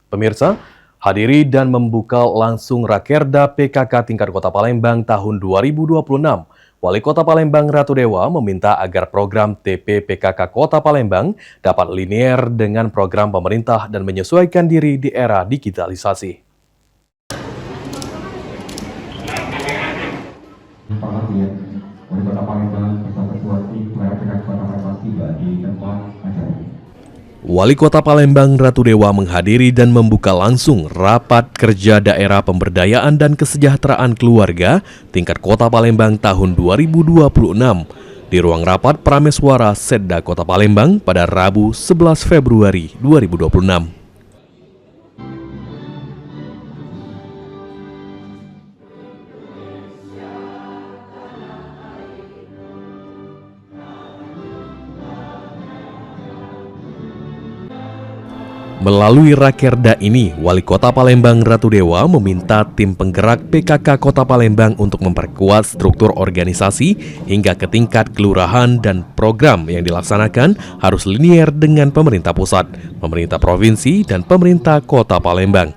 Pemirsa, hadiri dan membuka langsung Rakerda PKK tingkat Kota Palembang tahun 2026. Wali Kota Palembang Ratu Dewa meminta agar program TP PKK Kota Palembang dapat linier dengan program pemerintah dan menyesuaikan diri di era digitalisasi. Perhatian, Wali Kota Palembang bersama Ketua Tim Pelayanan PKK Kota Palembang tiba di tempat acara. Wali Kota Palembang Ratu Dewa menghadiri dan membuka langsung Rapat Kerja Daerah Pemberdayaan dan Kesejahteraan Keluarga tingkat Kota Palembang tahun 2026 di ruang rapat Prameswara Setda Kota Palembang pada Rabu 11 Februari 2026. Melalui Rakerda ini, Wali Kota Palembang Ratu Dewa meminta tim penggerak PKK Kota Palembang untuk memperkuat struktur organisasi hingga ke tingkat kelurahan dan program yang dilaksanakan harus linier dengan pemerintah pusat, pemerintah provinsi, dan pemerintah Kota Palembang.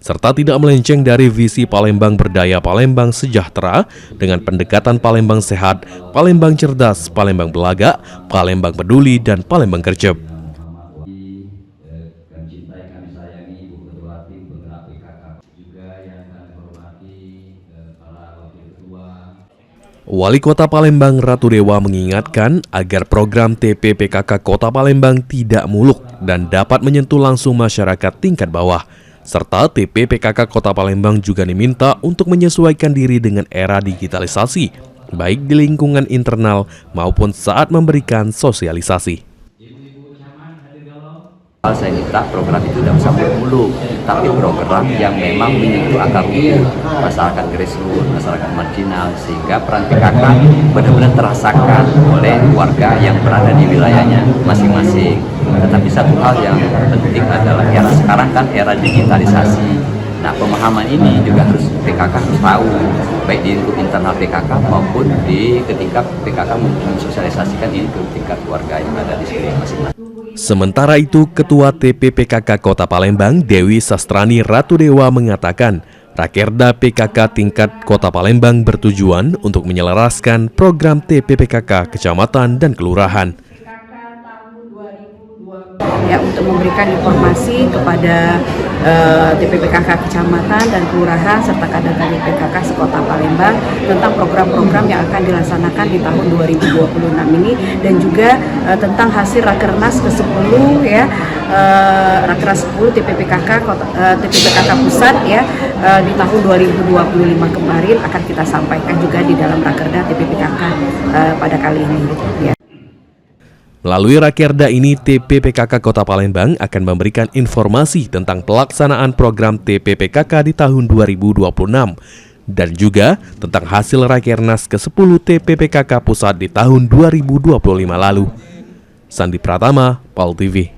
Serta tidak melenceng dari visi Palembang Berdaya Palembang Sejahtera dengan pendekatan Palembang Sehat, Palembang Cerdas, Palembang Belaga, Palembang Peduli, dan Palembang Gercep. Wali Kota Palembang Ratu Dewa mengingatkan agar program TP PKK Kota Palembang tidak muluk dan dapat menyentuh langsung masyarakat tingkat bawah. Serta TP PKK Kota Palembang juga diminta untuk menyesuaikan diri dengan era digitalisasi, baik di lingkungan internal maupun saat memberikan sosialisasi. Saya minta program itu tidak usah muluk, tapi program yang memang menyentuh akar rumput masyarakat grassroots, masyarakat marginal, sehingga peran PKK benar-benar terasakan oleh warga yang berada di wilayahnya masing-masing. Tetapi satu hal yang penting adalah era sekarang kan era digitalisasi. Nah, pemahaman ini juga harus PKK harus tahu, baik di lingkup internal PKK maupun di ketika PKK mensosialisasikan ini ke tingkat warga yang ada di sini masing-masing. Sementara itu, Ketua TP PKK Kota Palembang Dewi Sastrani Ratu Dewa mengatakan, Rakerda PKK tingkat Kota Palembang bertujuan untuk menyelaraskan program TP PKK Kecamatan dan Kelurahan. Ya, untuk memberikan informasi kepada TPPKK Kecamatan dan Kelurahan serta kader dari PKK sekota Palembang tentang program-program yang akan dilaksanakan di tahun 2026 ini dan juga tentang hasil Rakernas ke-10 ya, Rakernas 10 TPPKK Pusat ya di tahun 2025 kemarin akan kita sampaikan juga di dalam Rakerda TPPKK pada kali ini ya. Melalui Rakerda ini, TP PKK Kota Palembang akan memberikan informasi tentang pelaksanaan program TP PKK di tahun 2026 dan juga tentang hasil Rakernas ke-10 TP PKK Pusat di tahun 2025 lalu. Sandi Pratama, PAL TV.